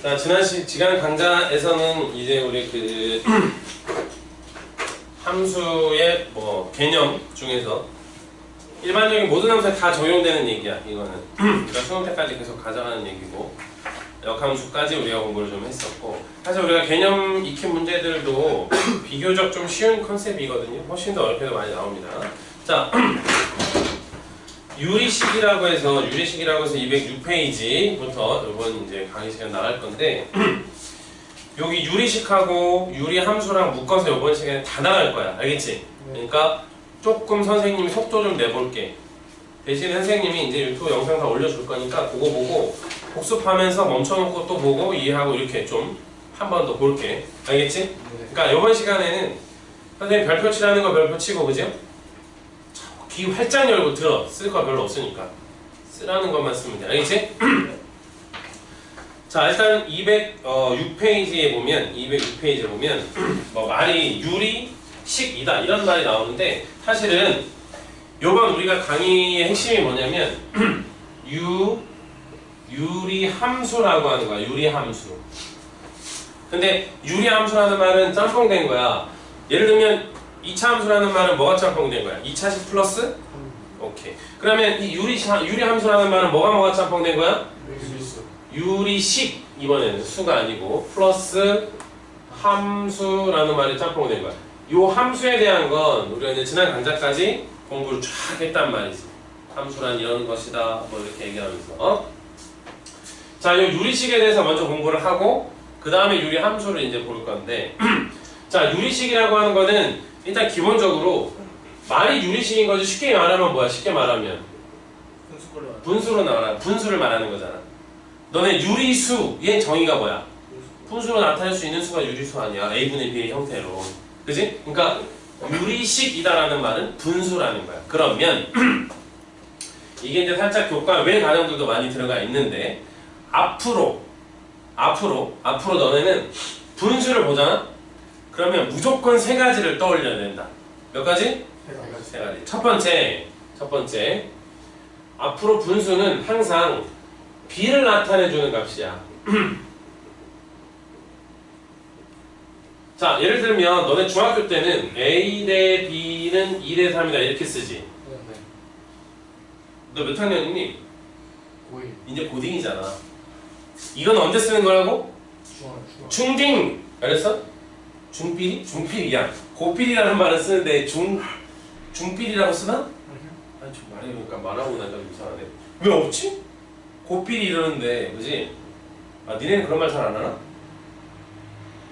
자, 지난 강좌에서는 이제 우리 그 함수의 뭐 개념 중에서 일반적인 모든 함수에 다 적용되는 얘기야. 이거는 그러니까 수능 때까지 계속 가져가는 얘기고, 역함수까지 우리가 공부를 좀 했었고, 사실 우리가 개념 익힌 문제들도 비교적 좀 쉬운 컨셉이거든요. 훨씬 더 어렵게도 많이 나옵니다. 자, 유리식이라고 해서 206페이지부터 이번 이제 강의 시간 나갈 건데, 여기 유리식하고 유리함수랑 묶어서 이번 시간에 다 나갈 거야. 알겠지? 그러니까 조금 선생님이 속도 좀 내볼게. 대신 선생님이 이제 유튜브 영상 다 올려줄 거니까 그거 보고 복습하면서 멈춰놓고 또 보고 이해하고 이렇게 좀 한 번 더 볼게. 알겠지? 그러니까 이번 시간에는 선생님 별표 치라는 거 별표 치고, 그죠? 귀 활짝 열고 들어. 쓸 거 별로 없으니까 쓰라는 것만 쓰면 돼. 알겠지? 자, 일단 206페이지에 보면 뭐 말이 유리식이다 이런 말이 나오는데, 사실은 요번 우리가 강의의 핵심이 뭐냐면 유리함수라고 하는 거야. 유리함수. 근데 유리함수라는 말은 짬뽕된 거야. 예를 들면 2차 함수라는 말은 뭐가 짬뽕된 거야? 2차식 플러스? 오케이. 그러면 이 유리함수라는 말은 뭐가 짬뽕된 거야? 유리식. 이번에는 수가 아니고 플러스 함수라는 말이 짬뽕된 거야. 요 함수에 대한 건 우리가 이제 지난 강좌까지 공부를 쫙 했단 말이지. 함수란 이런 것이다 뭐 이렇게 얘기하면서 자, 요 유리식에 대해서 먼저 공부를 하고 그 다음에 유리함수를 이제 볼 건데 자, 유리식이라고 하는 거는 일단 기본적으로 말이 유리식인 거지. 쉽게 말하면 뭐야? 쉽게 말하면 분수를 말하는 거잖아. 너네 유리수의 정의가 뭐야? 분수로 나타낼 수 있는 수가 유리수 아니야? a분의 b의 형태로. 그지? 그러니까 유리식이다라는 말은 분수라는 거야. 그러면 이게 이제 살짝 교과 외 과정들도 많이 들어가 있는데, 앞으로 너네는 분수를 보잖아? 그러면 무조건 세 가지를 떠올려야 된다. 몇 가지? 세 가지. 첫 번째, 앞으로 분수는 항상 b를 나타내주는 값이야. 자, 예를 들면 너네 중학교 때는 a 대 b는 2 대 3이다 이렇게 쓰지. 너 몇 학년이니? 고1. 이제 고딩이잖아. 이건 언제 쓰는 거라고? 중딩! 알았어? 중필이야. 고필이라는 말을 쓰는데 중필이라고 쓰나? 아니, 좀 말해보니까 말하고 나니까 이상하네. 왜 없지? 고필이 이러는데, 그지? 아, 니네는 그런 말 잘 안 하나?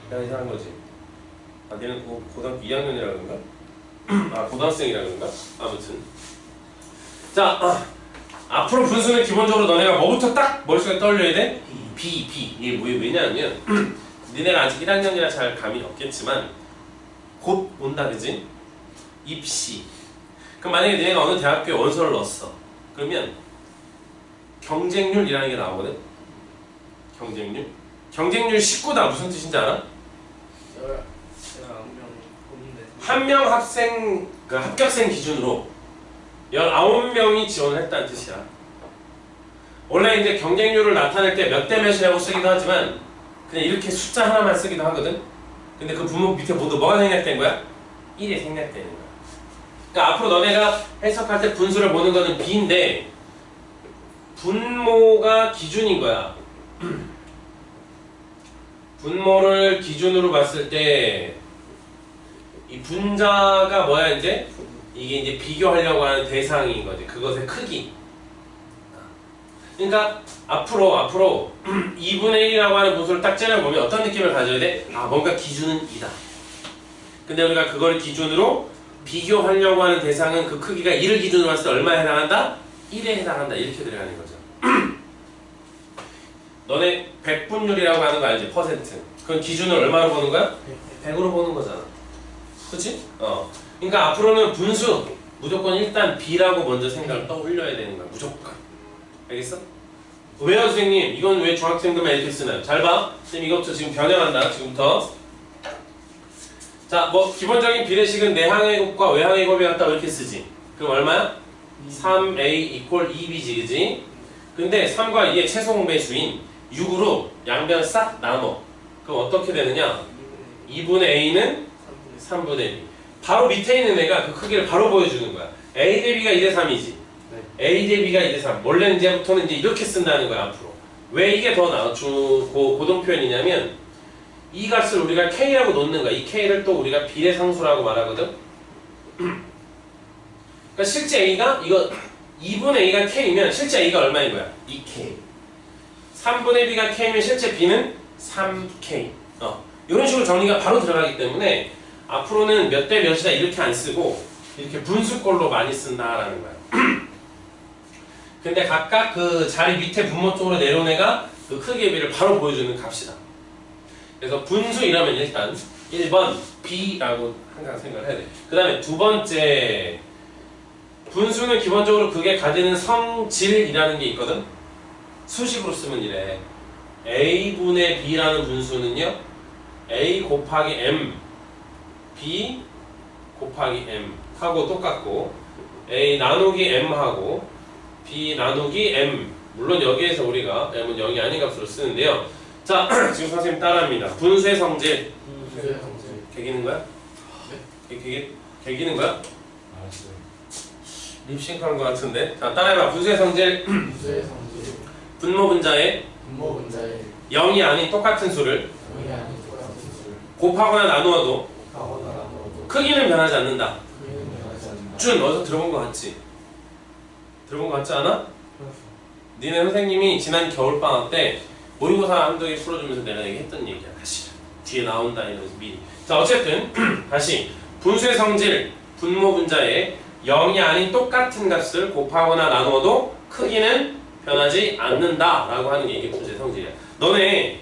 그냥 이상한 거지. 아, 니네는 고등학교 2학년이라 그런가? 아, 고등학생이라 그런가? 아무튼. 자, 앞으로 분수는 기본적으로 너네가 뭐부터 딱 머릿속에 떠올려야 돼? B. 이게 왜냐하면 니네가 아직 1학년이라 잘 감이 없겠지만 곧 온다, 그지? 입시. 그럼 만약에 니네가 어느 대학교에 원서를 넣었어. 그러면 경쟁률이라는 게 나오거든? 경쟁률 19다. 무슨 뜻인지 알아? 한 명 학생, 그 합격생 기준으로 19명이 지원을 했다는 뜻이야. 원래 이제 경쟁률을 나타낼 때 몇 대 몇이라고 쓰기도 하지만 그냥 이렇게 숫자 하나만 쓰기도 하거든? 근데 그 부분 밑에 모두 뭐가 생략된 거야? 1이 생략되는 거야. 그러니까 앞으로 너네가 해석할 때 분수를 보는 거는 B인데 분모가 기준인 거야. 분모를 기준으로 봤을 때 이 분자가 뭐야? 이제 이게 이제 비교하려고 하는 대상인 거지. 그것의 크기. 그러니까 앞으로 2분의 1이라고 하는 분수를 딱 째려보면 어떤 느낌을 가져야 돼? 아, 뭔가 기준은 2다. 근데 우리가 그걸 기준으로 비교하려고 하는 대상은 그 크기가 1을 기준으로 봤을 때 얼마에 해당한다? 1에 해당한다. 이렇게 들어가는 거죠. 너네 100분율이라고 하는 거 알지? 퍼센트. 그건 기준을 얼마로 보는 거야? 100으로 보는 거잖아. 그치? 그러니까 앞으로는 분수 무조건 일단 B라고 먼저 생각을 떠올려야 되는 거야. 무조건. 알겠어? 왜요, 선생님? 이건 왜 중학생들만 이렇게 쓰나요? 잘 봐. 선생님 이것부터 지금 변형한다. 지금부터. 자, 뭐 기본적인 비례식은 내항의 곱과 외항의 곱이 같다 이렇게 쓰지. 그럼 얼마야? 3a = 2b지, 그지? 근데 3과 2의 최소 공배수인 6으로 양변 싹 나눠. 그럼 어떻게 되느냐? 2분의 a는 3분의 b. 바로 밑에 있는 애가 그 크기를 바로 보여주는 거야. a 대 b가 2대 3이지. a 대 b가 2대 3. 원래는 이제부터는 이제 이렇게 쓴다는 거야 앞으로. 왜 이게 더 고동 표현이냐면 이 값을 우리가 k라고 놓는 거야. 이 k를 또 우리가 비례상수라고 말하거든. 그러니까 실제 a가 이거 2분의 a가 k면 실제 a가 얼마인 거야? 2k. 3분의 b가 k면 실제 b는 3k. 이런 식으로 정리가 바로 들어가기 때문에 앞으로는 몇 대 몇이다 이렇게 안 쓰고 이렇게 분수꼴로 많이 쓴다라는 거야. 근데 각각 그 자리 밑에 분모 쪽으로 내려온 애가 그 크기의 비를 바로 보여주는 값이다. 그래서 분수 이라면 일단 1번 b라고 항상 생각을 해야 돼. 그 다음에 두 번째 분수는 기본적으로 그게 가지는 성질이라는 게 있거든. 수식으로 쓰면 이래. a분의 b라는 분수는요 a 곱하기 m b 곱하기 m 하고 똑같고 a 나누기 m 하고 b 나누기 m. 물론 여기에서 우리가 m은 0이 아닌 값으로 쓰는데요. 자, 지금 선생님 따라합니다. 분수의 성질. 분수의 성질. 개기는 거야? 네? 개기는 거야? 알았어요. 립싱크한 것 같은데. 자, 따라해봐. 분수의 성질. 분수의 성질. 분모 분자에 분모 분자에 0이 아닌 똑같은 수를 0이 아닌 똑같은 수를 곱하거나 나누어도 곱하거나 나누어도 크기는 변하지 않는다. 크기는 변하지 않는다. 준, 어디서 들어본 거 같지? 들어본 거 같지 않아? 그렇죠. 니네 선생님이 지난 겨울방학 때 모의고사 한두 개 풀어주면서 내가 얘기했던 얘기야. 다시 뒤에 나온다 이러면서 미리. 자, 어쨌든 다시 분수의 성질 분모 분자에 0이 아닌 똑같은 값을 곱하거나 나누어도 크기는 변하지 않는다 라고 하는 게 이게 분수의 성질이야. 너네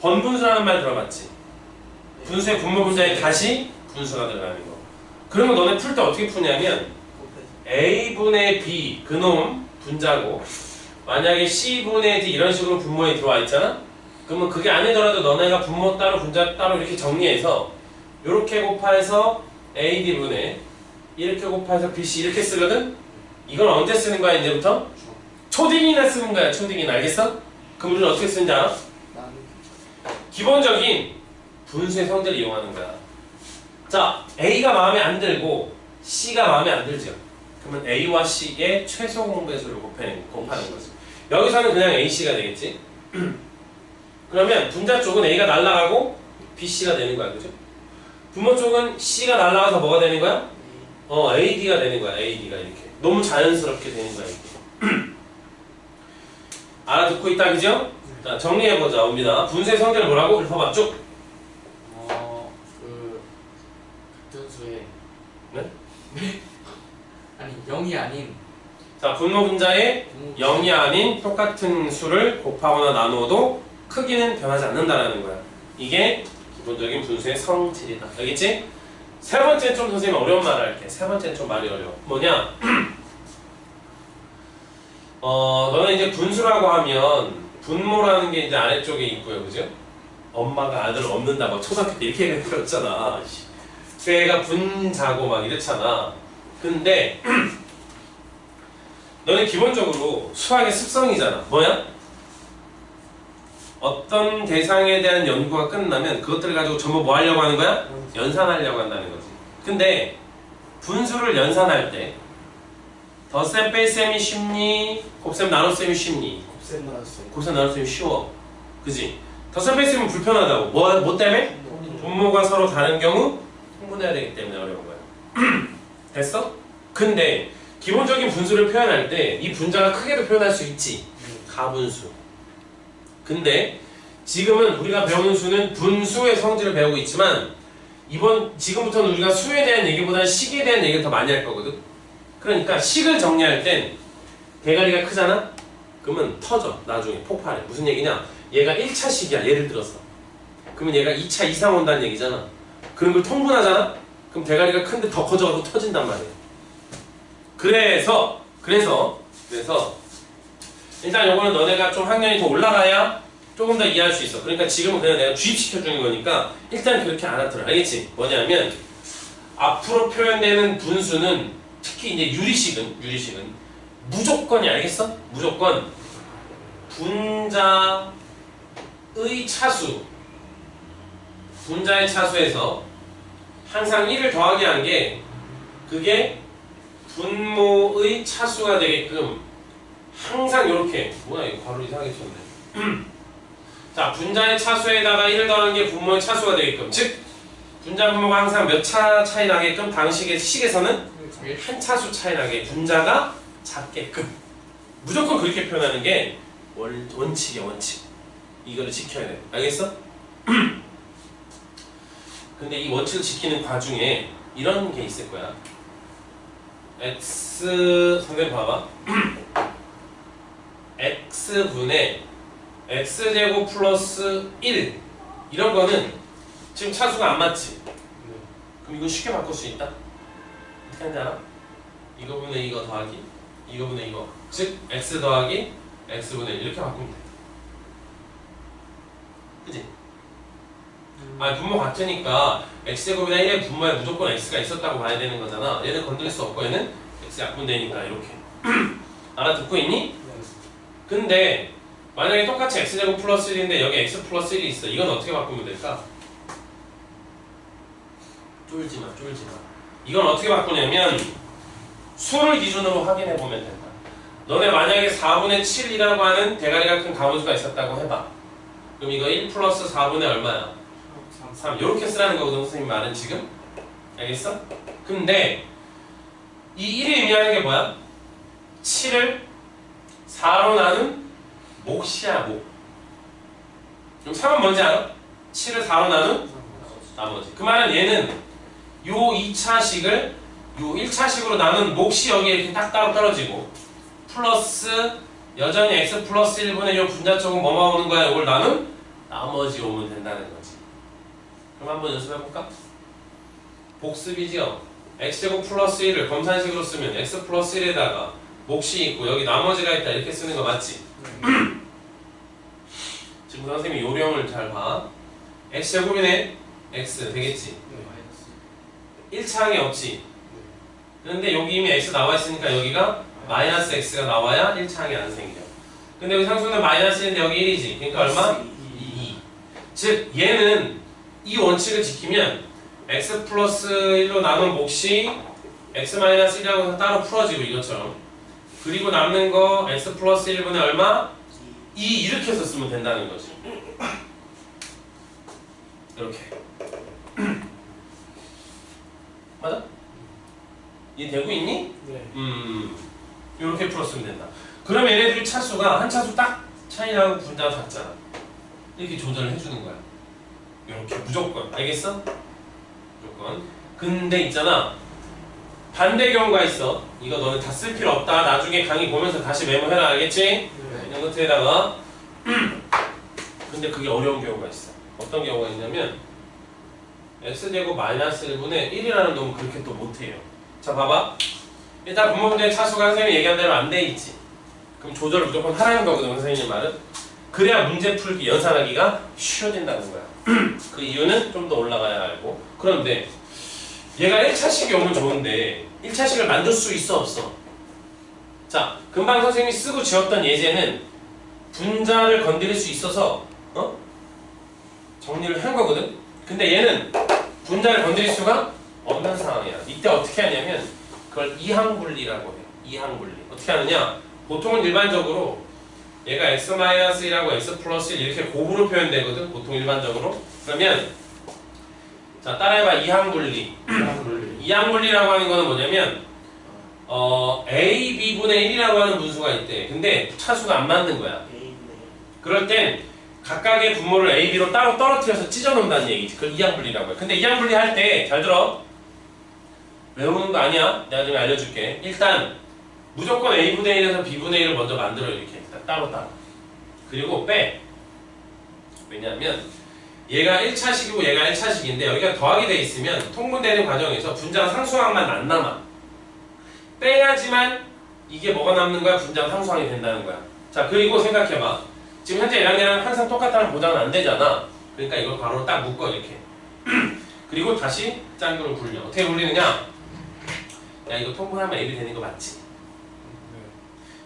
번분수라는 말 들어봤지? 분수의 분모 분자에 다시 분수가 들어가는 거. 그러면 너네 풀 때 어떻게 푸냐면 a분의 b 그놈 분자고 만약에 c분의 d 이런 식으로 분모에 들어와 있잖아? 그러면 그게 아니더라도 너네가 분모 따로 분자 따로 이렇게 정리해서 이렇게 곱해서 ad분의 이렇게 곱해서 bc 이렇게 쓰거든? 이건 언제 쓰는 거야 이제부터? 초딩이나 쓰는 거야. 초딩이나. 알겠어? 그럼 우리는 어떻게 쓰는지 알아? 기본적인 분수의 성질을 이용하는 거야. 자, a가 마음에 안 들고 c가 마음에 안 들죠. 그러면 a와 c의 최소 공배수를 곱하는 거지. 여기서는 그냥 ac가 되겠지. 그러면 분자 쪽은 a가 날아가고 bc가 되는 거야. 그죠? 분모 쪽은 c가 날아가서 뭐가 되는 거야? ad가 되는 거야. ad가 이렇게. 너무 자연스럽게 되는 거야. 이렇게. 알아듣고 있다. 그죠? 자, 정리해보자. 옵니다. 분수의 성질을 뭐라고? 읊어봐. 쭉. 같은 수에 네? 아니 0이 아닌 자, 분모 분자에 0이 아닌 똑같은 수를 곱하거나 나누어도 크기는 변하지 않는다라는 거야. 이게 기본적인 분수의 성질이다. 알겠지? 세 번째는 좀 선생님 어려운 말 할게. 세 번째는 좀 말이 어려워. 뭐냐? 너는 이제 분수라고 하면 분모라는 게 이제 아래쪽에 있고요. 그죠? 엄마가 아들을 얻는다. 막 초등학교 때 이렇게 얘기 들었잖아. 그 애가 분자고 막 이랬잖아. 근데 너는 기본적으로 수학의 습성이잖아. 뭐야? 어떤 대상에 대한 연구가 끝나면 그것들을 가지고 전부 뭐 하려고 하는 거야? 연산하려고 한다는 거지. 근데 분수를 연산할 때 덧셈 뺄셈이 쉽니? 곱셈 나눗셈이 쉽니? 곱셈 나눗셈. 곱셈 나눗셈이 쉬워. 그지? 덧셈 뺄셈은 불편하다고. 뭐 때문에? 분모가 서로 다른 경우 통분해야 되기 때문에 어려운 거야. 됐어? 근데 기본적인 분수를 표현할 때 이 분자가 크게도 표현할 수 있지. 가분수. 근데 지금은 우리가 배우는 수는 분수의 성질을 배우고 있지만 지금부터는 우리가 수에 대한 얘기보다는 식에 대한 얘기를 더 많이 할 거거든. 그러니까 식을 정리할 땐 대가리가 크잖아? 그러면 터져. 나중에 폭발해. 무슨 얘기냐? 얘가 1차 식이야. 예를 들어서. 그러면 얘가 2차 이상 온다는 얘기잖아. 그런 걸 통분하잖아? 그럼 대가리가 큰데 더 커져가지고 터진단 말이야. 그래서 일단 요거는 너네가 좀 학년이 더 올라가야 조금 더 이해할 수 있어. 그러니까 지금은 그냥 내가 주입시켜주는 거니까 일단 그렇게 알아들어. 알겠지? 뭐냐면 앞으로 표현되는 분수는 특히 이제 유리식은 무조건이 알겠어? 무조건 분자의 차수, 분자의 차수에서 항상 1을 더하게 한 게 그게 분모의 차수가 되게끔 항상 이렇게 뭐야 이거 괄호 이상하게 쳤네. 자, 분자의 차수에다가 1을 더하는 게 분모의 차수가 되게끔, 즉 분자 분모가 항상 몇 차 차이 나게끔 방식의 식에서는 한 차수 차이 나게 분자가 작게끔 무조건 그렇게 표현하는 게 원칙이야, 원칙. 이거를 지켜야 돼. 알겠어? 근데 이 원칙을 지키는 과중에 이런 게 있을 거야. x, 선생님 봐봐. x분의 x제곱 플러스 1 이런 거는 지금 차수가 안 맞지? 그럼 이거 쉽게 바꿀 수 있다? 어떻게 하는지 알아? 이거분의 이거 더하기 이거분의 이거, 즉 x 더하기 x분의 1 이렇게 바꾸면 돼. 그치? 아니 분모 같으니까 x제곱이나 1의 분모에 무조건 x가 있었다고 봐야 되는 거잖아. 얘는 건드릴 수 없고 얘는 x 약분되니까 이렇게. 알아듣고 있니? 근데 만약에 똑같이 x제곱 플러스 1인데 여기 x 플러스 1이 있어. 이건 어떻게 바꾸면 될까? 쫄지마. 이건 어떻게 바꾸냐면 수를 기준으로 확인해 보면 된다. 너네 만약에 4분의 7이라고 하는 대가리가 큰 가분수가 있었다고 해봐. 그럼 이거 1 플러스 4분의 얼마야? 3. 이렇게 쓰라는 거거든, 선생님 말은 지금. 알겠어? 근데 이 1이 의미하는 게 뭐야? 7을 4로 나눈 몫이야, 몫. 그럼 3은 뭔지 알아? 7을 4로 나눈 나머지. 그 말은 얘는 요 2차식을 요 1차식으로 나눈 몫이 여기에 이렇게 딱 따로 떨어지고 플러스 여전히 x 플러스 1분의 요 분자 쪽은 뭐만 오는 거야? 이걸 나눈 나머지 오면 된다는 거지. 그럼 한번 연습해볼까? 복습이지요. x제곱 플러스 1을 검산식으로 쓰면 x 플러스 1에다가 몫이 있고 여기 나머지가 있다 이렇게 쓰는 거 맞지? 지금 선생님이 요령을 잘 봐. x제곱이네 x 되겠지? 1차항이 없지? 그런데 여기 이미 x 나와 있으니까 여기가 마이너스 x가 나와야 1차항이 안 생겨. 근데 여기 상수는 마이너스인데 여기 1이지. 그러니까 얼마? 2. 즉 얘는 이 원칙을 지키면 x 플러스 1로 나눈 몫이 x 마이너스 1이라고 따로 풀어지고 이것처럼, 그리고 남는 거 x 플러스 1분의 얼마? 2 이렇게 해서 쓰면 된다는 거지. 이렇게. 맞아? 이해되고 있니? 네. 이렇게 풀었으면 된다. 그럼 얘네들 차수가 한 차수 딱 차이 나고 분자가 작잖아. 이렇게 조절을 해주는 거야. 이렇게 무조건. 알겠어? 무조건. 근데 있잖아, 반대 경우가 있어. 이거 너는 다 쓸 필요 없다. 나중에 강의 보면서 다시 메모해라. 알겠지? 네. 노트에다가. 근데 그게 어려운 경우가 있어. 어떤 경우가 있냐면 x제곱 마이너스 1분의 1이라는 놈은 그렇게 또 못해요. 자 봐봐. 일단 분모 문제의 차수가 선생님이 얘기한 대로 안 돼 있지. 그럼 조절을 무조건 하라는 거거든, 선생님 말은. 그래야 문제 풀기, 연산하기가 쉬워진다는 거야. 그 이유는 좀 더 올라가야 알고. 그런데 얘가 1차식이 오면 좋은데 1차식을 만들 수 있어 없어? 자, 금방 선생님이 쓰고 지웠던 예제는 분자를 건드릴 수 있어서 정리를 한 거거든. 근데 얘는 분자를 건드릴 수가 없는 상황이야. 이때 어떻게 하냐면 그걸 이항분리라고 해요. 이항분리. 어떻게 하느냐? 보통은 일반적으로 얘가 x-1하고 x 플러스 1 이렇게 곱으로 표현되거든. 보통 일반적으로. 그러면 자 따라해봐. 이항분리. 이항분리라고 하는 거는 뭐냐면 a, b분의 1이라고 하는 분수가 있대. 근데 차수가 안 맞는 거야. 그럴 땐 각각의 분모를 a, b로 따로 떨어뜨려서 찢어놓는다는 얘기지. 그걸 이항분리라고 해. 근데 이항분리 할 때 잘 들어. 외우는 거 아니야. 내가 좀 알려줄게. 일단 무조건 a분의 1에서 b분의 1을 먼저 만들어. 이렇게 따로. 그리고 빼. 왜냐하면 얘가 1차식이고 얘가 1차식인데 여기가 더하기 돼 있으면 통분되는 과정에서 분자가 상수항만 안 남아. 빼야지만 이게 뭐가 남는 거야? 분자가 상수항이 된다는 거야. 자, 그리고 생각해봐. 지금 현재 얘랑 얘랑 항상 똑같다는 보장은 안 되잖아. 그러니까 이걸 괄호로 딱 묶어 이렇게. 그리고 다시 짱구를 굴려. 어떻게 굴리느냐? 야, 이거 통분하면 A이 되는 거 맞지?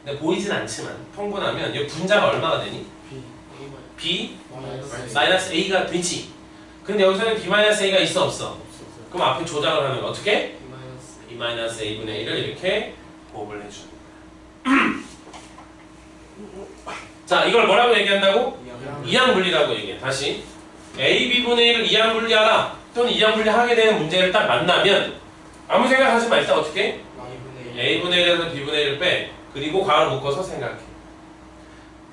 근데 보이진 않지만 통분하면 이 분자가 얼마가 되니? B b 마이너스 마이너스 a가 되지. 근데 여기서는 b 마이너스 a가 있어 없어? 그럼 앞에 조작을 하는 거 어떻게? B 마이너스 b 마이너스 a분의 1을 이렇게 곱을 해주는 거야. 자, 이걸 뭐라고 얘기한다고? 이항분리라고 얘기해. 다시 a b분의 1을 이항분리하라 또는 이항분리하게 되는 문제를 딱 만나면 아무 생각하지 마. 일단 어떻게? a분의 1에서 b분의 1을 빼. 그리고 가을 묶어서 생각해.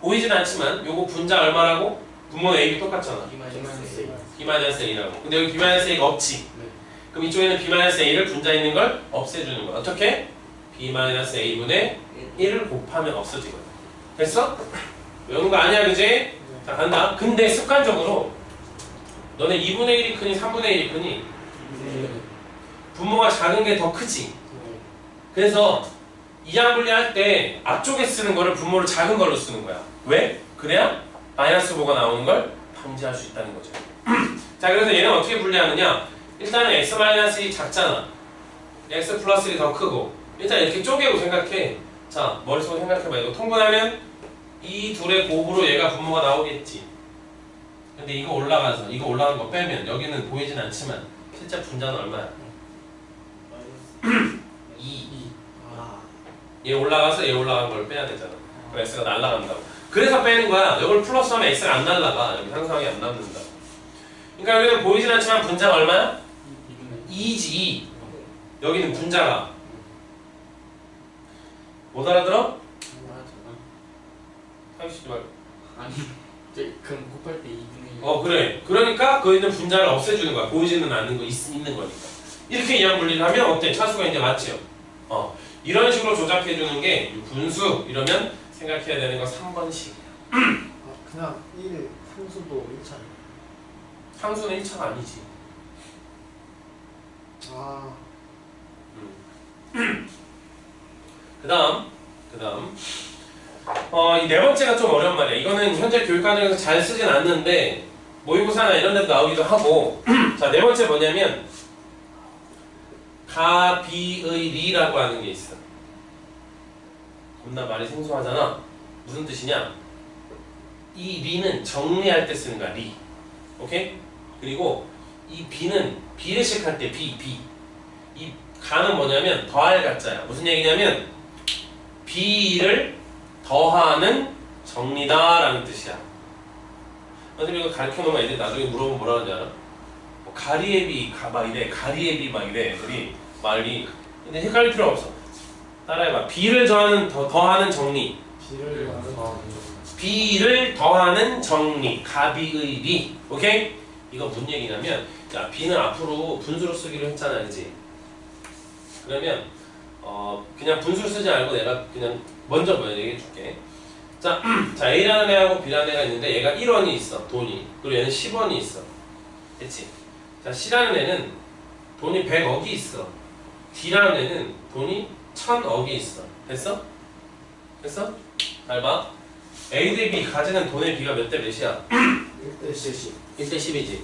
보이진 않지만 요거 분자 얼마라고? 분모 a, b 똑같잖아. B 마이너스 A b 마이너스 a라고. 근데 여기 b 마이너스 a가 없지. 네. 그럼 이쪽에는 b 마이너스 a를 분자 있는 걸 없애주는 거야. 어떻게? b 마이너스 a분의 1을 곱하면 없어지거든. 됐어? 외우는 거 아니야, 그지? 자, 간다. 근데 습관적으로 너네 2분의 1이 크니 3분의 1이 크니 분모가 작은 게 더 크지. 그래서 이항분리할 때 앞쪽에 쓰는 거를 분모를 작은 걸로 쓰는 거야. 왜? 그래야 마이너스 보가 나오는 걸 방지할 수 있다는 거죠. 자, 그래서 얘는 어떻게 분리하느냐? 일단은 x-1이 작잖아. x 플러스 1이 더 크고. 일단 이렇게 쪼개고 생각해. 자, 머릿속으로 생각해봐. 이거 통분하면 이 둘의 곱으로 얘가 분모가 나오겠지. 근데 이거 올라가서 이거 올라가는 거 빼면 여기는 보이진 않지만 실제 분자는 얼마야? 2. 얘 올라가서 얘 올라간 걸 빼야 되잖아. 그럼 x가 날아간다고. 그래서 빼는 거야. 이걸 플러스하면 x가 안 날아가. 여기 상상이 안 남는다. 그러니까 여기는 보이진 않지만 분자가 얼마야? 2지 2. 여기는 분자가 못 알아들어? 타이시지 말고. 아니 그럼 곱할 때 2분의 1 그래. 그러니까 그 있는 분자를 없애주는 거야. 보이지는 않는 거 있는 거니까. 이렇게 이항 분리를 하면 어때? 차수가 이제 맞지요? 이런 식으로 조작해주는 게 분수 이러면 생각해야 되는 거 3번씩이야. 그냥 1 상수도 1차. 상수는 1차가 아니지. 아, 그 다음 이 네 번째가 좀 어려운 말이야. 이거는 현재 교육과정에서 잘 쓰진 않는데 모의고사나 이런 데도 나오기도 하고. 자, 네 번째 뭐냐면 가비의 리라고 하는 게 있어. 겁나 말이 생소하잖아. 무슨 뜻이냐? 이 리는 정리할 때 쓰는 거야. 리. 오케이? 그리고 이 비는 비례식 할 때 비. 이 가는 뭐냐면 더할 가짜야. 무슨 얘기냐면 비를 더하는 정리다라는 뜻이야. 선생님 이거 가르쳐놓으면 애들이 나중에 물어보면 뭐라 하는지 알아? 가리애비 막 이래. 가리애비 막 이래. 애들이 말이. 근데 헷갈릴 필요 없어. 따라해봐. 비를 더하는 정리. 비를 더하는 정리. 가비의 리. 오케이? 이거 뭔 얘기냐면 자, 비는 앞으로 분수로 쓰기로 했잖아. 그지? 그러면 그냥 분수를 쓰지 않고 내가 그냥 먼저 얘기해 줄게. 자, A라는 애하고 B라는 애가 있는데 얘가 1원이 있어. 돈이. 그리고 얘는 10원이 있어. 됐지? 자, C라는 애는 돈이 100억이 있어. D라는 애는 돈이 1000억이 있어. 됐어? 됐어? 잘 봐. A 대 B 가지는 돈의 비가 몇 대 몇이야? 1대 10. 1대 10이지.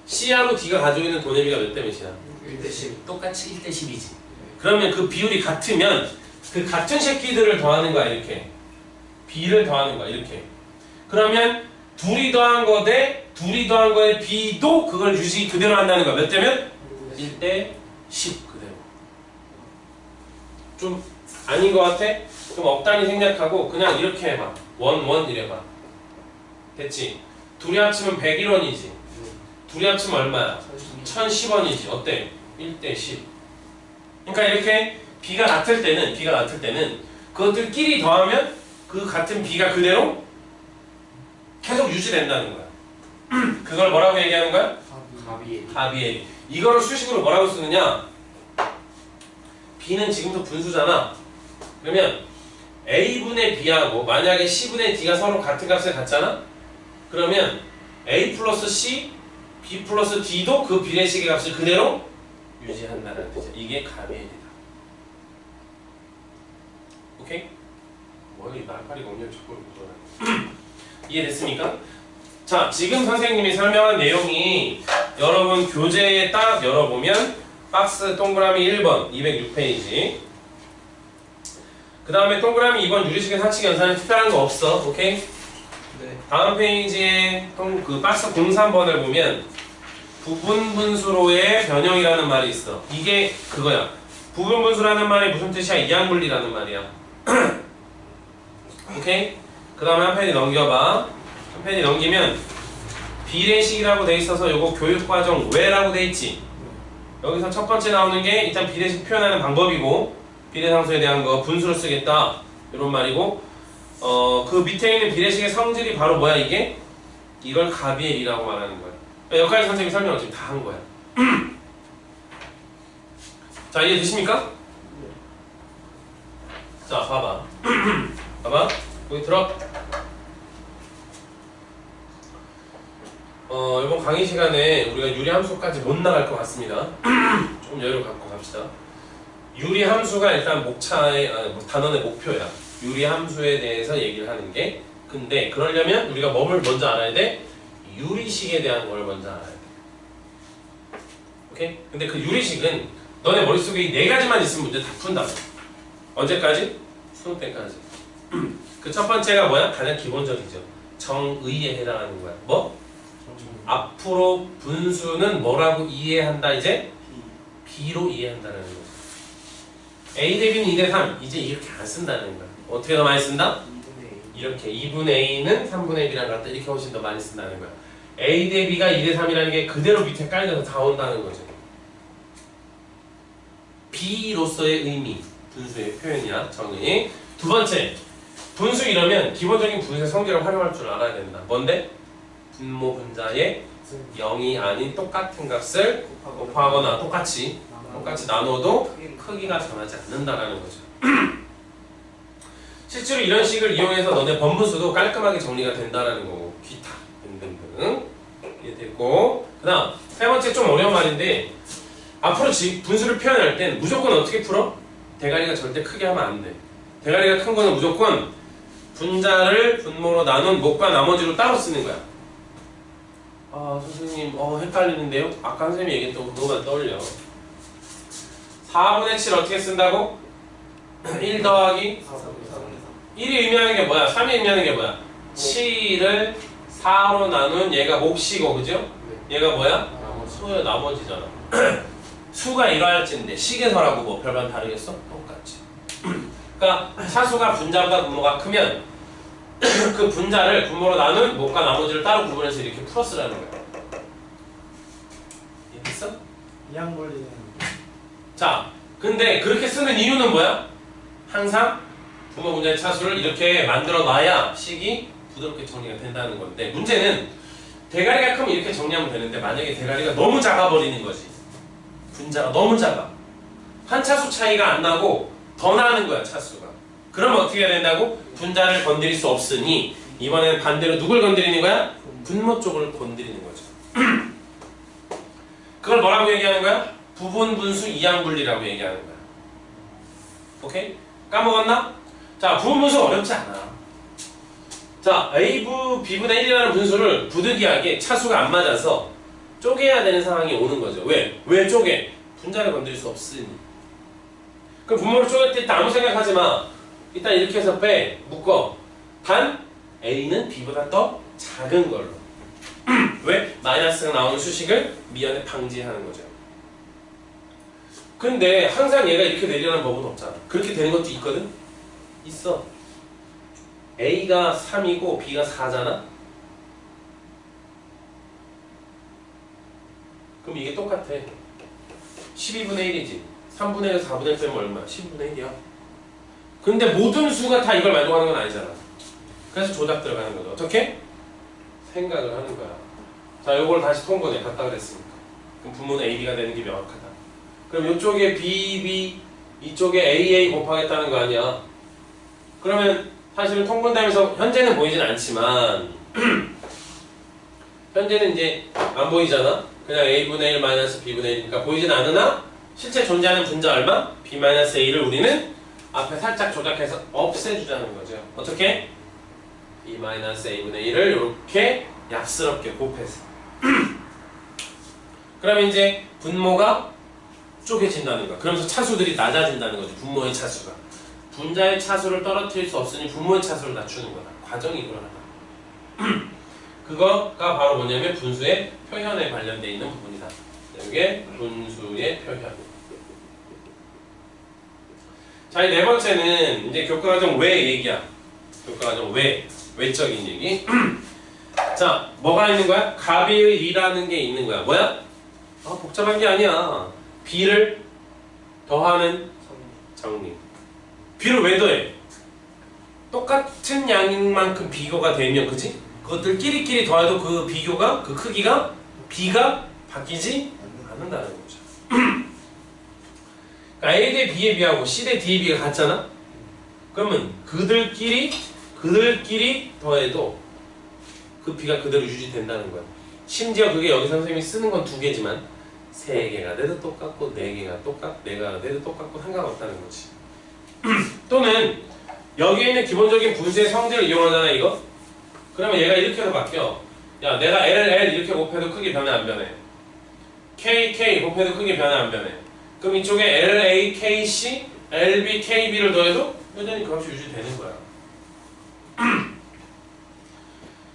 C하고 D가 가지고 있는 돈의 비가 몇 대 몇이야? 1대 10. 똑같이 1대 10이지. 그러면 그 비율이 같으면 그 같은 새끼들을 더하는 거야. 이렇게. B를 더하는 거야. 이렇게. 그러면 둘이 더한 거 대 둘이 더한 거의 B도 그걸 유지 그대로 한다는 거야. 몇 대면? 1대 10 그대로. 좀 아닌 것 같아? 좀 억단이 생략하고 그냥 이렇게 해봐. 원 이래봐. 됐지? 둘이 합치면 101원이지. 둘이 합치면 얼마야? 1010원이지. 어때? 1대 10. 그러니까 이렇게 B가 같을 때는 그것들끼리 더하면 그 같은 B가 그대로 계속 유지된다는 거야. 그걸 뭐라고 얘기하는 거야? 가비의. 이거를 수식으로 뭐라고 쓰느냐? B는 지금도 분수잖아. 그러면 A분의 B하고 만약에 C분의 D가 서로 같은 값을 갖잖아? 그러면 A 플러스 C, B 플러스 D도 그 비례식의 값을 그대로 유지한다는 뜻이야. 이게 가비의 일이다. 오케이? 뭐야 이 날파리가 오늘 자꾸 그러네. 이해됐습니까? 자, 지금 선생님이 설명한 내용이 여러분 교재에 딱 열어보면 박스 동그라미 1번 206페이지 그 그 다음에 동그라미 2번 유리식의 상식 연산은 특별한 거 없어. 오케이? 네. 다음 페이지에 그 박스 03번을 보면 부분분수로의 변형이라는 말이 있어. 이게 그거야. 부분분수라는 말이 무슨 뜻이야? 이항분리라는 말이야. 오케이? 그 다음에 한 페이지 넘겨봐. 한 페이지 넘기면 비례식이라고 돼 있어서 요거 교육과정 외라고 돼 있지. 여기서 첫 번째 나오는 게 일단 비례식 표현하는 방법이고, 비례상수에 대한 거 분수로 쓰겠다 이런 말이고, 그 밑에 있는 비례식의 성질이 바로 뭐야 이게? 이걸 가비의 이라고 말하는 거야. 여기까지 선생님이 설명을 지금 다 한 거야. 자, 이해되십니까? 자, 봐봐. 봐봐. 여기 들어. 이번 강의 시간에 우리가 유리함수까지 못 나갈 것 같습니다. 조금 여유를 갖고 갑시다. 유리함수가 일단 단원의 목표야. 유리함수에 대해서 얘기를 하는 게. 근데 그러려면 우리가 뭐를 먼저 알아야 돼? 유리식에 대한 걸 먼저 알아야 돼. 오케이? 근데 그 유리식은 너네 머릿속에 이 네 가지만 있으면 문제 다 푼다. 언제까지? 수능 때까지. 그 첫 번째가 뭐야? 가장 기본적이죠. 정의에 해당하는 거야. 뭐? 앞으로 분수는 뭐라고 이해한다 이제? B로 이해한다는 거야. A 대비는 2대 3. 이제 이렇게 안 쓴다는 거야. 어떻게 더 많이 쓴다? 2분의 2. 이렇게 2분의 A는 3분의 B랑 같다. 이렇게 훨씬 더 많이 쓴다는 거야. A 대 B가 2대 3이라는 게 그대로 밑에 깔려서 다 온다는 거죠. B로서의 의미, 분수의 표현이야, 정의. 두 번째, 분수 이러면 기본적인 분수의 성질을 활용할 줄 알아야 된다. 뭔데? 분모 분자의 0이 아닌 똑같은 값을 곱하거나 똑같이 나눠도 크기가 변하지 않는다라는 거죠. 실제로 이런 식을 이용해서 너네 번분수도 깔끔하게 정리가 된다라는 거고, 기타 등등등 이해됐고, 그다음 세 번째 좀 어려운 말인데, 앞으로 분수를 표현할 땐 무조건 어떻게 풀어? 대가리가 절대 크게 하면 안 돼. 대가리가 큰 거는 무조건 분자를 분모로 나눈 목과 나머지로 따로 쓰는 거야. 아 선생님 헷갈리는데요? 아까 선생님이 얘기했던 그거만 떠올려. 4분의 7 어떻게 쓴다고? 1 더하기 1이 의미하는 게 뭐야? 3이 의미하는 게 뭐야? 7을 4로 나눈 얘가 몫이고, 그죠? 얘가 뭐야? 수의 나머지잖아. 수가 이러할지인데 식에서라고 뭐 별반 다르겠어? 똑같지. 그러니까 차수가 분자보다 분모가 크면 그 분자를 분모로 나눈 목과 나머지를 따로 구분해서 이렇게 풀어쓰라는 거야. 이해했어? 이항분리는 자, 근데 그렇게 쓰는 이유는 뭐야? 항상 분모 분자의 차수를 이렇게 만들어 놔야 식이 부드럽게 정리가 된다는 건데, 문제는 대가리가 크면 이렇게 정리하면 되는데 만약에 대가리가 너무 작아버리는 거지. 분자가 너무 작아. 한 차수 차이가 안 나고 더 나는 거야, 차수가. 그러면 어떻게 해야 된다고? 분자를 건드릴 수 없으니 이번에는 반대로 누굴 건드리는 거야? 분모 쪽을 건드리는 거죠. 그걸 뭐라고 얘기하는 거야? 부분분수 이항분리라고 얘기하는 거야. 오케이? 까먹었나? 자, 부분분수 어렵지 않아. 자, B분의 1이라는 분수를 부득이하게 차수가 안 맞아서 쪼개야 되는 상황이 오는 거죠. 왜? 왜 쪼개? 분자를 건드릴 수 없으니. 그럼 분모를 쪼갤 때 일단 아무 생각하지 마. 일단 이렇게 해서 빼, 묶어. 단 A는 B보다 더 작은 걸로. 왜? 마이너스가 나오는 수식을 미연에 방지하는 거죠. 근데 항상 얘가 이렇게 내리라는 법은 없잖아. 그렇게 되는 것도 있거든? 있어. A가 3이고 B가 4잖아? 그럼 이게 똑같아. 12분의 1이지. 3분의 1에서 4분의 1 빼면 얼마야? 12분의 1이야. 근데 모든 수가 다 이걸 만족하는 건 아니잖아. 그래서 조작 들어가는 거죠. 어떻게? 생각을 하는 거야. 자, 요걸 다시 통분해. 같다 그랬으니까. 그럼 분모는 AB가 되는 게 명확하다. 그럼 이쪽에 BB, 이쪽에 AA 곱하겠다는 거 아니야. 그러면 사실은 통분되면서 현재는 보이진 않지만 현재는 이제 안 보이잖아. 그냥 A분의 1 마이너스 B분의 1이니까 보이진 않으나 실제 존재하는 분자 얼마? B 마이너스 A를 우리는 앞에 살짝 조작해서 없애주자는 거죠. 어떻게? B 마이너스 A분의 1을 이렇게 얍스럽게 곱해서 그러면 이제 분모가 쪼개진다는 거야. 그러면서 차수들이 낮아진다는 거죠. 분모의 차수가. 분자의 차수를 떨어뜨릴 수 없으니 분모의 차수를 낮추는 거다. 과정이 이거라다. 그거가 바로 뭐냐면 분수의 표현에 관련되어 있는 부분이다. 이게 분수의 표현. 자, 이 네 번째는 이제 교과과정 외 얘기야. 교과과정 외적인 얘기. 자, 뭐가 있는 거야? 가비의 리라는 게 있는 거야. 뭐야? 복잡한 게 아니야. 비를 더하는 정리. 비를 왜 더해? 똑같은 양인 만큼 비교가 되면, 그치? 그것들 끼리끼리 더해도 그 비교가, 그 크기가, 비가 바뀌지 않는다는 거죠. 그러니까 A 대 B에 비하고 C 대 D에 비가 같잖아? 그러면 그들끼리 더해도 그 비가 그대로 유지된다는 거야. 심지어 그게 여기서 선생님이 쓰는 건 2개지만 3개가 돼도 똑같고 4개가 돼도 똑같고 상관없다는 거지. 또는 여기에 있는 기본적인 분수의 성질을 이용하잖아 이거? 그러면 얘가 이렇게 해서 바뀌어. 야, 내가 L 이렇게 곱해도 크게 변해 안 변해? K 곱해도 크게 변해 안 변해? 그럼 이쪽에 LA, KC, LB, KB를 더해도 여전히 그 값이 유지되는 거야.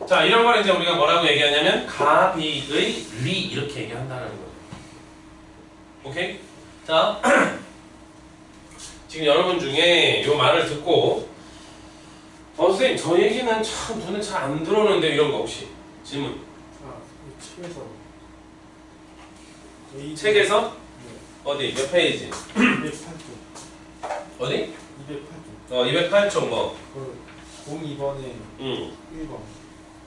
자, 이런 걸 이제 우리가 뭐라고 얘기하냐면 가비의 리 이렇게 얘기한다는 거예요. 오케이? 자, 지금 여러분 중에 이 말을 듣고 선생님 저 얘기는 참 눈에 잘 안 들어오는데 이런 거 혹시 질문? 이 책에서 책에서? 네. 어디? 몇 페이지? 208쪽. 어디? 208쪽. 208쪽 뭐? 그 02번에 1번.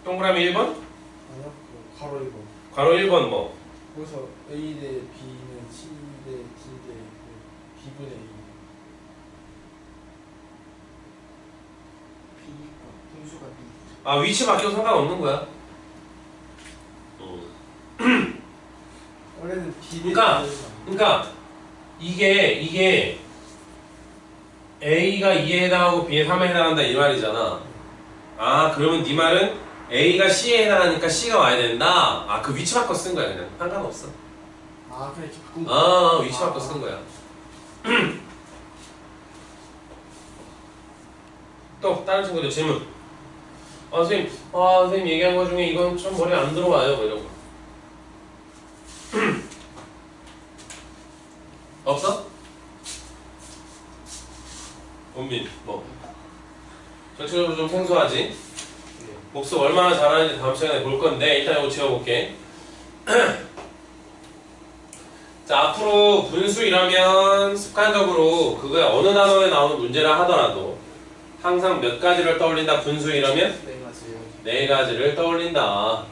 동그라미 1번? 아니요? 그 가로 1번. 괄호 1번 뭐? 거기서 A 대 B는 C 대 D 대 B분의 A. 분수가 B. 아, 위치 바뀌어도 상관없는 거야. 원래는 B 대 그러니까 이게 A가 2에 해당하고 B에 3에 해당한다 이 말이잖아. 아, 그러면 네 말은 A가 C에 해당하니까 C가 와야 된다. 아, 그 위치 바꿔 쓴 거야 그냥. 상관없어. 아, 그래 이렇게 바꾼 거. 위치 바꿔 쓴 거야. 또 다른 친구들 질문. 선생님 얘기한 거 중에 이건 좀 머리에 안 들어와요. 뭐 이런 거. 없어? 원빈 뭐? 전체적으로 좀 생소하지? 복습 얼마나 잘하는지 다음 시간에 볼 건데 일단 이거 지워볼게. 자, 앞으로 분수이라면 습관적으로 그거에 어느 단어에 나오는 문제라 하더라도 항상 몇 가지를 떠올린다. 분수이라면 네, 맞아요. 4가지를 떠올린다.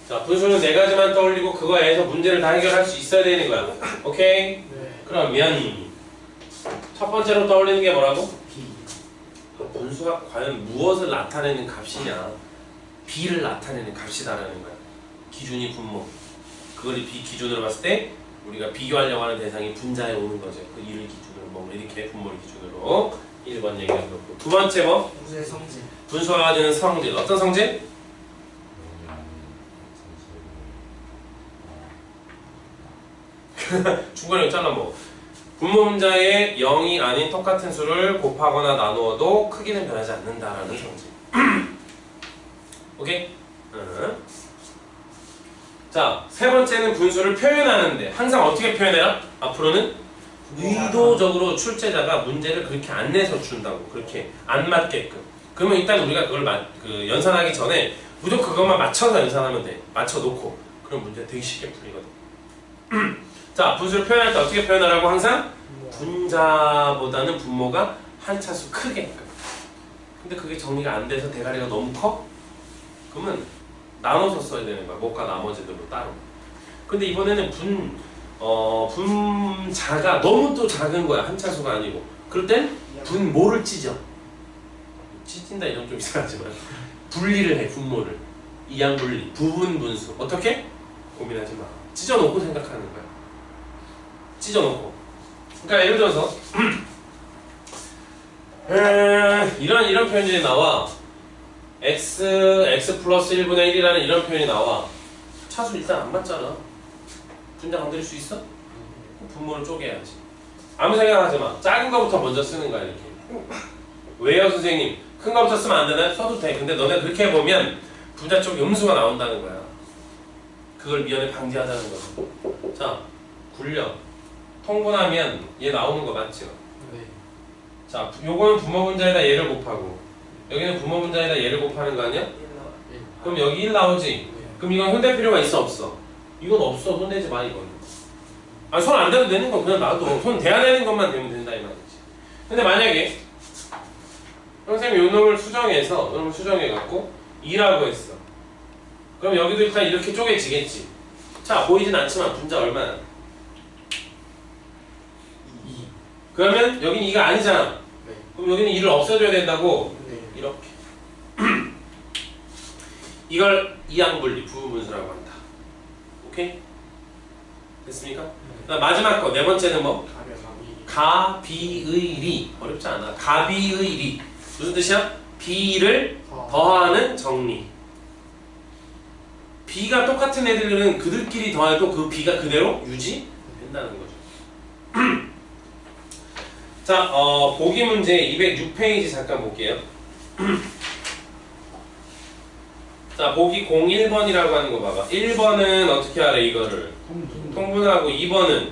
자, 분수는 4가지만 떠올리고 그거에서 문제를 다 해결할 수 있어야 되는 거야. 오케이? 네. 그러면 첫 번째로 떠올리는 게 뭐라고? B. 분수가 과연 무엇을 나타내는 값이냐? B를 나타내는 값이다라는 거야. 기준이 분모. 그걸 B 기준으로 봤을 때 우리가 비교하려고 하는 대상이 분자에 오는 거죠. 그 1을 기준으로 뭐 이렇게 분모를 기준으로 1번 얘기가 그렇고. 두 번째 뭐? 분수의 성질. 분수가 가지는 성질. 어떤 성질? 중간에 있잖아 뭐. 분모 분자에 0이 아닌 똑같은 수를 곱하거나 나누어도 크기는 변하지 않는다라는 성질. 오케이? 자, 세 번째는 분수를 표현하는데 항상 어떻게 표현해라? 앞으로는 의도적으로 출제자가 문제를 그렇게 안 내서 준다고. 그렇게 안 맞게끔. 그러면 일단 우리가 그걸 연산하기 전에 무조건 그것만 맞춰서 연산하면 돼. 맞춰놓고. 그럼 문제 되게 쉽게 풀리거든. 자, 분수를 표현할 때 어떻게 표현하라고? 항상 분자보다는 분모가 한 차수 크게. 근데 그게 정리가 안 돼서 대가리가 너무 커? 그러면 나눠서 써야 되는 거야. 뭐가 나머지들로 따로. 근데 이번에는 분자가 너무 또 작은 거야. 한 차수가 아니고. 그럴 땐 분모를 찢어. 찢긴다 이런 좀 이상하지만 분리를 해. 분모를. 이항분리. 부분분수. 어떻게? 고민하지 마. 찢어놓고 생각하는 거야. 찢어놓고. 그러니까 예를 들어서 이런 표현이 나와. x 플러스 1분의 1이라는 이런 표현이 나와. 차수 일단 안 맞잖아. 분자 건드릴 수 있어? 분모를 쪼개야지. 아무 생각하지 마. 작은 거부터 먼저 쓰는 거야 이렇게. 왜요 선생님? 큰 거부터 쓰면 안 되나요? 써도 돼. 근데 너네 그렇게 해보면 분자 쪽 음수가 나온다는 거야. 그걸 미연에 방지하자는 거지. 자, 굴려. 통분하면 얘 나오는 거 맞죠? 네. 자, 요거는 부모 분자에다 얘를 곱하고 여기는 부모 분자에다 얘를 곱하는 거 아니야? 그럼 여기 1 나오지? 그럼 이건 손댈 필요가 있어 없어? 이건 없어. 손대지 마 이건. 아, 손 안 대도 되는 건 그냥 놔둬. 손 대야 되는 것만 되면 된다 이 말이지. 근데 만약에 선생님이 요 놈을 수정해서 요 놈을 수정해갖고 2라고 했어. 그럼 여기도 일단 이렇게 쪼개지겠지. 자, 보이진 않지만 분자 얼마나? 2. 그러면 여긴 2가 아니잖아. 네. 그럼 여기는 2를 없애줘야 된다고. 네. 이렇게. 이걸 이항분리 부분분수라고 한다. 오케이? 됐습니까? 그다음 마지막 거 네 번째는 뭐? 가비의리. 어렵지 않아. 가비의리. 무슨 뜻이야? 비를 더하는 정리. 비가 똑같은 애들은 그들끼리 더해도 그 비가 그대로 유지된다는 거죠. 자, 보기 문제 206페이지 잠깐 볼게요. 자, 보기 01번이라고 하는 거 봐봐. 1번은 어떻게 하래 이거를? 통분하고 2번은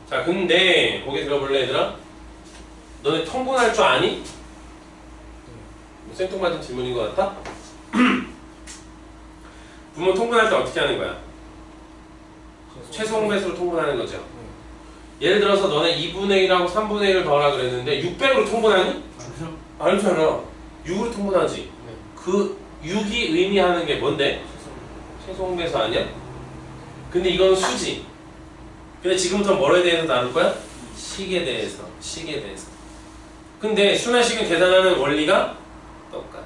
자, 근데 거기 들어볼래 얘들아? 너네 통분할 줄 아니? 뭐 생뚱맞은 질문인 것 같아? 부모 통분할 때 어떻게 하는 거야? 최소 공배수로 통분하는 거죠. 예를 들어서 너네 2분의 1하고 3분의 1을 더하라 그랬는데 600으로 통분하니? 알잖아. 6으로 통분하지. 그 6이 의미하는 게 뭔데? 최소 공배수 아니야? 근데 이건 수지. 근데 지금부터 뭐에 대해서 나눌 거야? 식에 대해서. 식에 대해서. 근데 수나 식은 계산하는 원리가 똑같다.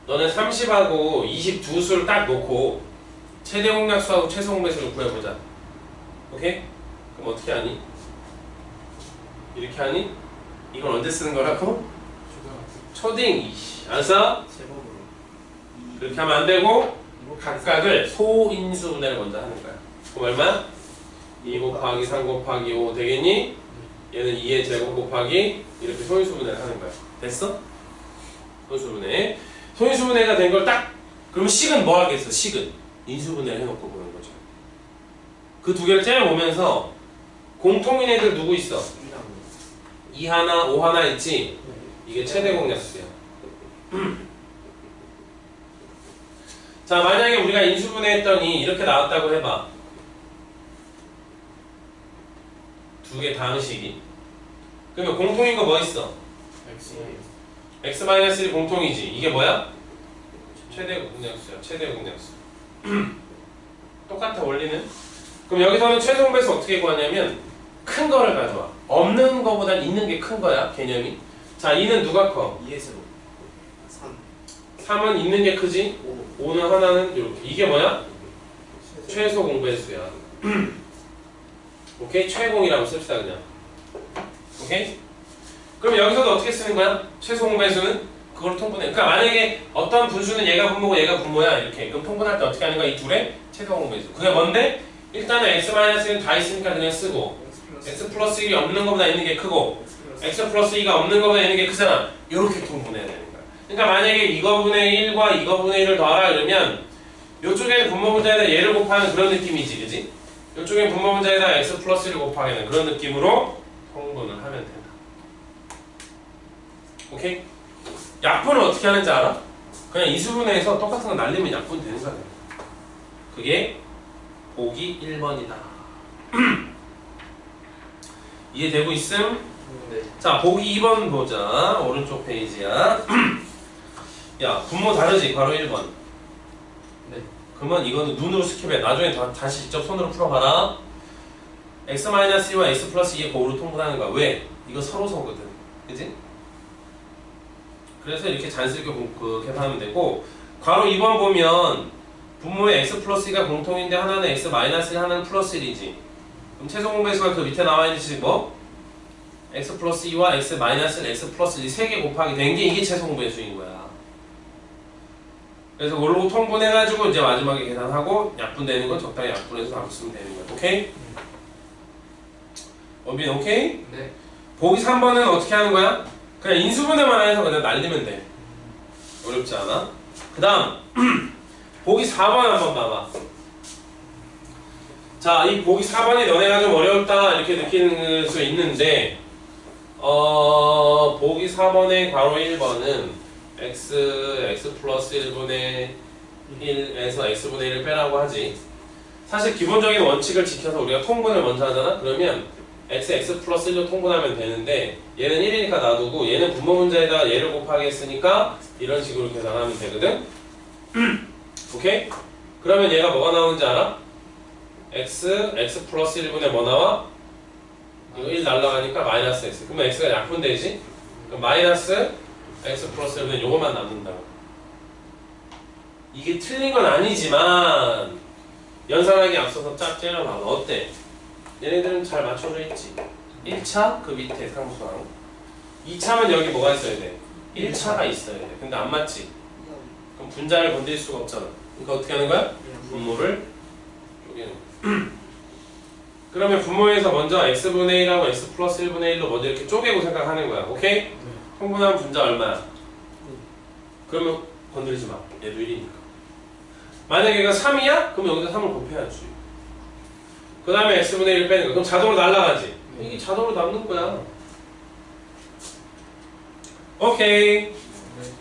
너는 30하고 22수를 딱 놓고 최대 공약수하고 최소 공배수를 구해보자. 오케이? 그럼 어떻게 하니? 이렇게 하니? 이건 언제 쓰는 거라고? 초딩. 알았어? 그렇게 하면 안 되고 각각을 소인수분해를 먼저 하는 거야. 그럼 얼마? 2 곱하기 3 곱하기 5 되겠니? 얘는 2의 제곱 곱하기 이렇게 소인수분해를 하는 거야. 됐어? 소인수분해. 소인수분해가 된 걸 딱 그러면 식은 뭐 하겠어? 식은 인수분해를 해놓고 보는 거죠. 그 두 개를 째려보면서 공통인 애들 누구 있어? 2 하나, 5 하나 있지? 이게 최대 공약수야. 자, 만약에 우리가 인수분해했더니 이렇게 나왔다고 해봐. 두 개 다음 식이. 그러면 공통인 거 뭐 있어? x-1이 공통이지. 이게 뭐야? 최대 공약수야. 최대 공약수. 똑같아 원리는. 그럼 여기서는 최소 공배수 어떻게 구하냐면 큰 거를 가져와. 없는 거보단 있는 게 큰 거야. 개념이. 자, 2는 누가 커? 2에서 3은 있는 게 크지? 5는 하나는 이렇게. 이게 뭐야? 최소 공배수야. 오케이? 최공이라고 씁시다 그냥. 오케이? 그럼 여기서도 어떻게 쓰는 거야? 최소 공배수는 그걸 통분해. 그러니까 만약에 어떤 분수는 얘가 분모고 얘가 분모야 이렇게. 그럼 통분할 때 어떻게 하는 거야? 이 둘의 최소 공배수. 그게 뭔데? 일단은 x-1은 다 있으니까 그냥 쓰고 x 플러스 1이 없는 것보다 있는 게 크고 x 플러스 2가 없는 것보다 있는 게 크잖아. 이렇게 통분해야 되는 거야. 그러니까 만약에 이거분의 1과 이거분의 1을 더하라 이러면 이쪽에는 분모 분자에다 얘를 곱하는 그런 느낌이지, 그지? 이쪽엔 분모 분자에다 x 플러스 1을 곱하는 그런 느낌으로 통분을 하면 된다. 오케이? 약분은 어떻게 하는지 알아? 그냥 이수분해에서 똑같은 거 날리면 약분 되는 거야. 그게 보기 1번이다. 이해되고 있음? 네. 자, 보기 2번 보자. 오른쪽 페이지야. 야, 분모 다르지? 바로 1번. 네. 그러면 이거는 눈으로 스킵해. 나중에 다시 직접 손으로 풀어봐라. x-2와 x 플러스 2의 곱으로 통분하는 거야. 왜? 이거 서로서거든. 그지? 그래서 이렇게 자연스럽게 계산하면 되고, 괄호 2번 보면 분모의 x 플러스 2가 공통인데 하나는 x 마이너스 1, 하나는 플러스 1이지. 그럼 최소 공배수가 그 밑에 나와 있듯이 뭐? x 플러스 2와 x 마이너스 1, x 플러스 1이 3개 곱하기 된 게 이게 최소 공배수인 거야. 그래서 그걸로 통분해가지고 이제 마지막에 계산하고 약분되는 건 적당히 약분해서 답을 쓰면 되는 거야. 오케이? 어빈 오케이? 네. 보기 3번은 어떻게 하는 거야? 그냥 인수분해만 해서 그냥 날리면 돼. 어렵지 않아? 그 다음 보기 4번 한번 봐봐. 자, 이 보기 4번이 너네가 좀 어려웠다 이렇게 느끼는 수 있는데 보기 4번의 괄호 1번은 x 플러스 1분의 1에서 x분의 1을 빼라고 하지. 사실 기본적인 원칙을 지켜서 우리가 통분을 먼저 하잖아? 그러면 x 플러스 1로 통분하면 되는데 얘는 1이니까 놔두고 얘는 분모 문제에다가 얘를 곱하기 했으니까 이런 식으로 계산하면 되거든? 오케이? 그러면 얘가 뭐가 나오는지 알아? x 플러스 1분의 뭐 나와? 이거 1 날라가니까 마이너스 x. 그러면 x가 약분되지? 그럼 마이너스 x 플러스 1분의 요거만 남는다고. 이게 틀린 건 아니지만 연산하기 앞서서 쫙 째려봐봐. 어때? 얘네들은 잘 맞춰져 있지? 1차 그 밑에 상수항 2차면 여기 뭐가 있어야 돼? 1차가 있어야 돼. 근데 안 맞지? 그럼 분자를 건들 수가 없잖아. 그러니까 어떻게 하는 거야? 분모를 쪼개는. 그러면 분모에서 먼저 x분의 1하고 x 플러스 1분의 1로 먼저 이렇게 쪼개고 생각하는 거야. 오케이? 통분하면 분자 얼마야? 그러면 건드리지 마. 얘도 1이니까. 만약에 얘가 3이야? 그럼 여기다 3을 곱해야지. 그 다음에 x분의 1을 빼는 거야. 그럼 자동으로 날아가지. 이게 자동으로 남는 거야. 오케이.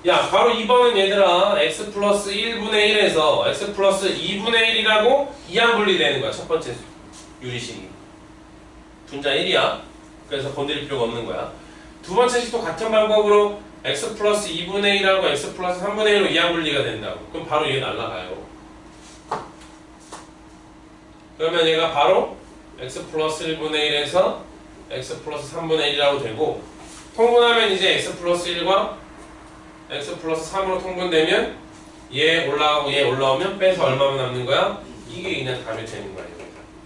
야, 바로 2번은 얘들아 x 플러스 1분의 1에서 x 플러스 2분의 1이라고 이항 분리되는 거야. 첫 번째 유리식이. 분자 1이야. 그래서 건드릴 필요가 없는 거야. 두 번째 식도 같은 방법으로 x 플러스 2분의 1하고 x 플러스 3분의 1로 이항 분리가 된다고. 그럼 바로 얘 날아가요. 그러면 얘가 바로 x 플러스 1분의 1에서 x 플러스 3분의 1이라고 되고 통분하면 이제 x 플러스 1과 x 플러스 3으로 통분되면 얘 올라가고 얘 올라오면 빼서 얼마만 남는 거야? 이게 그냥 답이 되는 거야.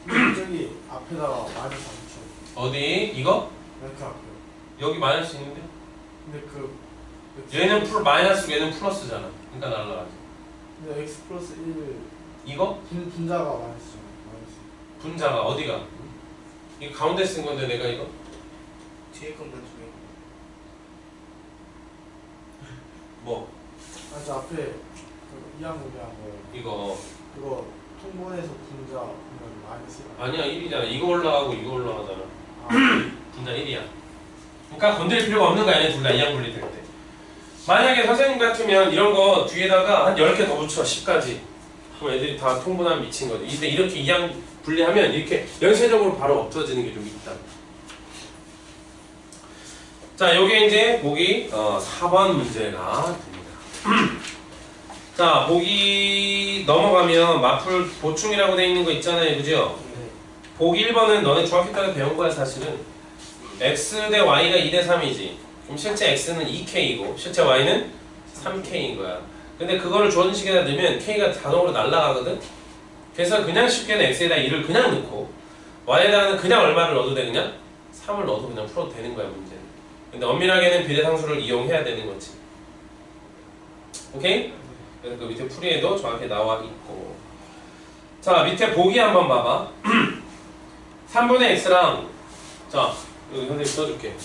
저기 앞에다가 마이너스 안 붙여. 어디? 이거? 이렇게 앞에. 여기 마이너스 있는데? 근데 그 얘는 마이너스 얘는 플러스잖아. 그러니까 날라가지. 근데 x 플러스 1 이거? 분자가 마이너스잖아. 마이너스. 분자가 어디가? 이 가운데 쓴 건데 내가 이거? 뒤에 건만 중에. 뭐? 아, 저 앞에 그 이항 분리한 거. 이거 그거 통분해서 분자 그러면 마이너스. 아니야 1이잖아. 이거 올라가고 이거 올라가잖아. 아, 분자 1이야. 그러니까 건드릴 필요가 없는 거야. 얘네 둘 다 이항 분리될 때. 만약에 선생님 같으면 이런 거 뒤에다가 한 10개 더 붙여. 10까지. 그럼 애들이 다 통분하면 미친 거지. 근데 이렇게 이항 분리하면 이렇게 연쇄적으로 바로 없어지는 게 좀 있다. 자, 요게 이제 보기 4번 문제가 됩니다. 자, 보기 넘어가면 마풀 보충이라고 돼 있는 거 있잖아요. 그죠? 네. 보기 1번은 너네 중학교 때 배운 거야, 사실은. x 대 y가 2 대 3이지. 그럼 실제 x는 2k이고 실제 y는 3k인 거야. 근데 그거를 주어진식에다 넣으면 k가 자동으로 날아가거든. 그래서 그냥 쉽게는 x에다 2를 그냥 넣고 y에다가는 그냥 얼마를 넣어도 돼? 그냥 3을 넣어도 그냥 풀어도 되는 거야, 문제는. 근데 엄밀하게는 비례상수를 이용해야 되는 거지. 오케이? 그래서 그 밑에 풀이에도 정확히 나와 있고. 자, 밑에 보기 한번 봐봐. 3분의 x랑 자, 여기 선생님 써줄게.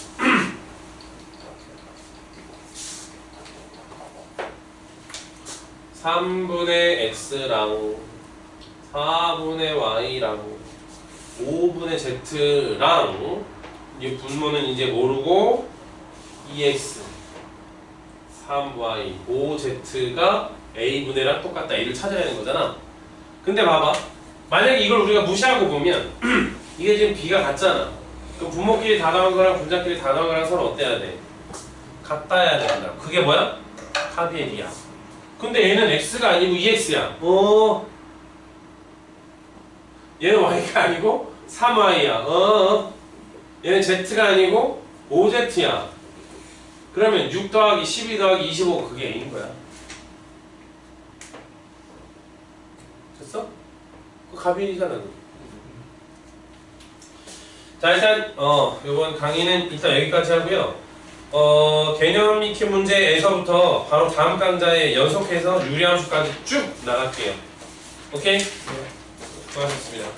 3분의 x랑 4분의 y랑 5분의 z랑 이 분모는 이제 모르고 2x 3y 5z가 a분의랑 똑같다. 이를 찾아야 하는 거잖아. 근데 봐봐. 만약에 이걸 우리가 무시하고 보면 이게 지금 b가 같잖아. 그럼 분모끼리 다 더한 거랑 분자끼리 다 더한 거랑 서로 어때야 돼? 같아야 된다. 그게 뭐야? 합의 L이야. 근데 얘는 x가 아니고 2x야. 얘는 y가 아니고 3y야. 얘는 z가 아니고 5z야. 그러면 6 더하기 12 더하기 25 그게 a인 거야. 됐어? 그 갑이잖아. 자, 일단 이번 강의는 일단 여기까지 하고요. 개념 익히 문제에서부터 바로 다음 강좌에 연속해서 유리함수까지 쭉 나갈게요. 오케이? 수고하셨습니다.